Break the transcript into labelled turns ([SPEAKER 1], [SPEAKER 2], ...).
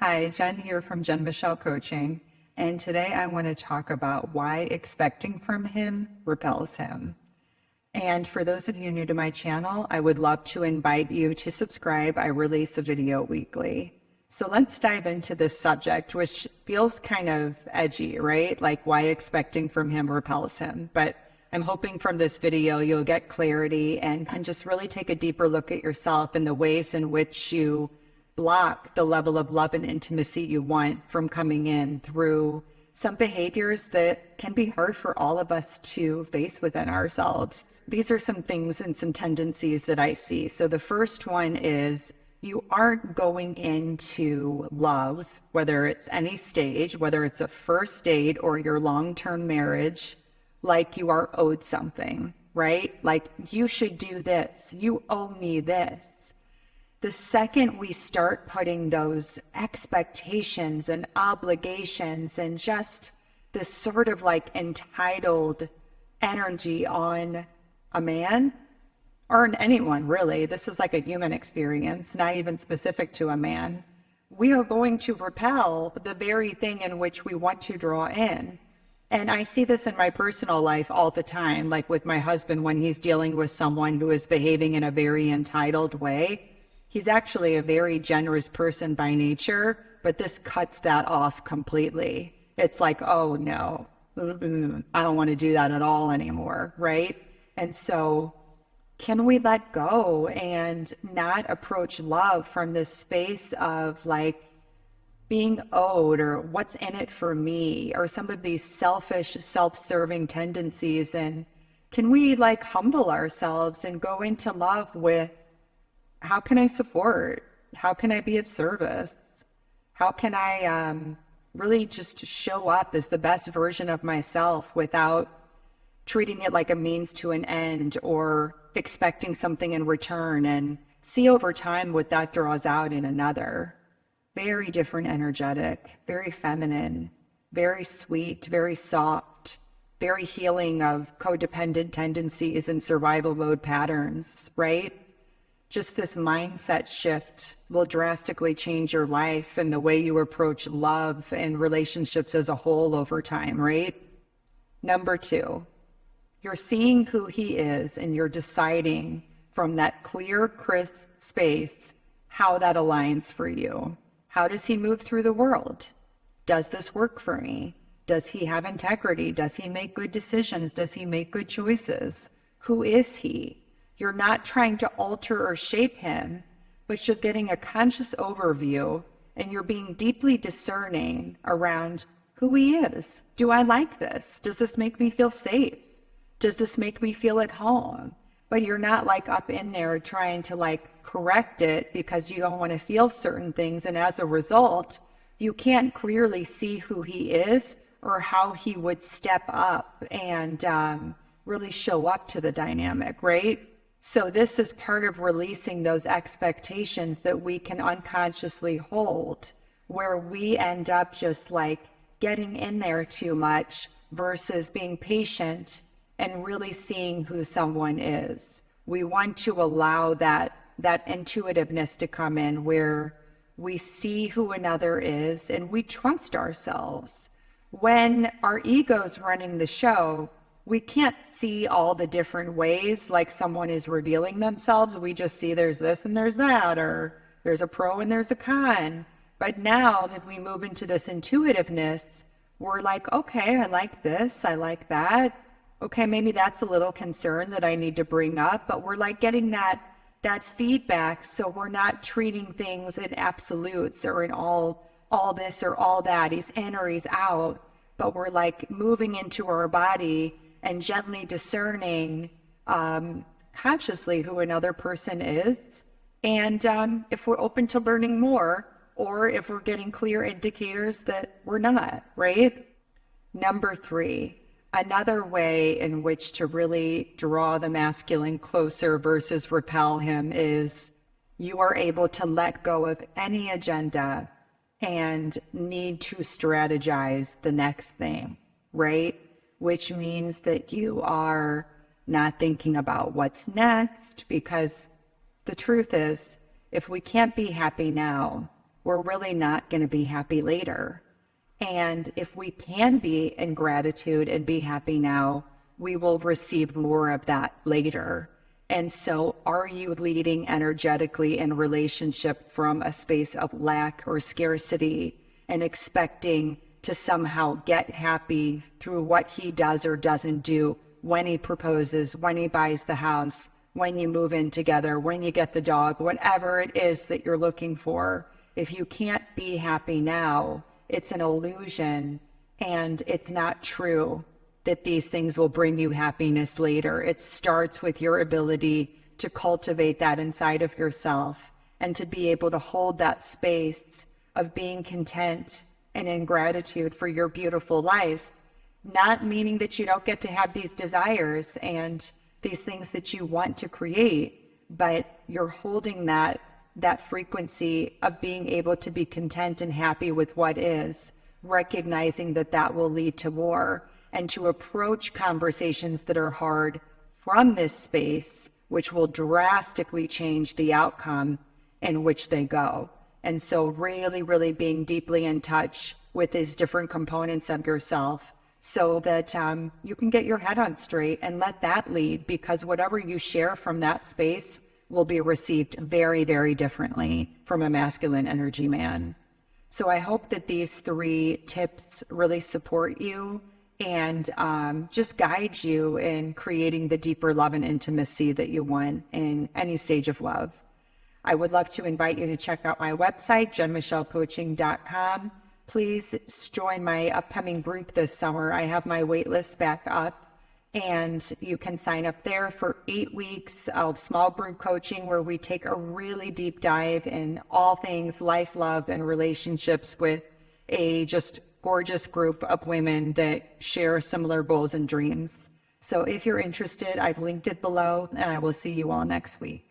[SPEAKER 1] Hi, Jen here from Jen Michelle Coaching, and today I want to talk about why expecting from him repels him. And for those of you new to my channel, I would love to invite you to subscribe. I release a video weekly. So let's dive into this subject, which feels kind of edgy, right? Like why expecting from him repels him. But I'm hoping from this video you'll get clarity and just really take a deeper look at yourself and the ways in which you block the level of love and intimacy you want from coming in through some behaviors that can be hard for all of us to face within ourselves. These are some things and some tendencies that I see. So the first one is you aren't going into love, whether it's any stage, whether it's a first date or your long-term marriage, like you are owed something, right? Like you should do this, you owe me this. The second we start putting those expectations and obligations and just this sort of like entitled energy on a man, or on anyone really, this is like a human experience, not even specific to a man, we are going to repel the very thing in which we want to draw in. And I see this in my personal life all the time, like with my husband when he's dealing with someone who is behaving in a very entitled way. He's actually a very generous person by nature, but this cuts that off completely. It's like, oh no, I don't want to do that at all anymore, right? And so can we let go and not approach love from this space of like being owed or what's in it for me or some of these selfish, self-serving tendencies? And can we like humble ourselves and go into love with, how can I support? How can I be of service? How can I really just show up as the best version of myself without treating it like a means to an end or expecting something in return, and see over time what that draws out in another. Very different energetic, very feminine, very sweet, very soft, very healing of codependent tendencies and survival mode patterns, right? Just this mindset shift will drastically change your life and the way you approach love and relationships as a whole over time, right? Number two, you're seeing who he is and you're deciding from that clear, crisp space how that aligns for you. How does he move through the world? Does this work for me? Does he have integrity? Does he make good decisions? Does he make good choices? Who is he? You're not trying to alter or shape him, but you're getting a conscious overview and you're being deeply discerning around who he is. Do I like this? Does this make me feel safe? Does this make me feel at home? But you're not like up in there trying to like correct it because you don't want to feel certain things. And as a result, you can't clearly see who he is or how he would step up and really show up to the dynamic, right? So this is part of releasing those expectations that we can unconsciously hold, where we end up just like getting in there too much versus being patient and really seeing who someone is. We want to allow that intuitiveness to come in where we see who another is and we trust ourselves. When our ego's running the show, we can't see all the different ways like someone is revealing themselves. We just see there's this and there's that, or there's a pro and there's a con. But now that we move into this intuitiveness, we're like, okay, I like this, I like that. Okay, maybe that's a little concern that I need to bring up, but we're like getting that feedback, so we're not treating things in absolutes or in all this or all that. He's in or he's out, but we're like moving into our body and gently discerning consciously who another person is. And if we're open to learning more, or if we're getting clear indicators that we're not, right? Number three, another way in which to really draw the masculine closer versus repel him is you are able to let go of any agenda and need to strategize the next thing, right? Which means that you are not thinking about what's next, because the truth is, if we can't be happy now, we're really not going to be happy later. And if we can be in gratitude and be happy now, we will receive more of that later. And so are you leading energetically in relationship from a space of lack or scarcity and expecting to somehow get happy through what he does or doesn't do when he proposes, when he buys the house, when you move in together, when you get the dog, whatever it is that you're looking for? If you can't be happy now, it's an illusion, and it's not true that these things will bring you happiness later. It starts with your ability to cultivate that inside of yourself and to be able to hold that space of being content and in gratitude for your beautiful life, not meaning that you don't get to have these desires and these things that you want to create, but you're holding that frequency of being able to be content and happy with what is, recognizing that that will lead to more, and to approach conversations that are hard from this space, which will drastically change the outcome in which they go. And so really, really being deeply in touch with these different components of yourself so that you can get your head on straight and let that lead, because whatever you share from that space will be received very, very differently from a masculine energy man. So I hope that these 3 tips really support you and just guide you in creating the deeper love and intimacy that you want in any stage of love. I would love to invite you to check out my website, jenmichellecoaching.com. Please join my upcoming group this summer. I have my wait list back up, and you can sign up there for 8 weeks of small group coaching where we take a really deep dive in all things life, love, and relationships with a just gorgeous group of women that share similar goals and dreams. So if you're interested, I've linked it below, and I will see you all next week.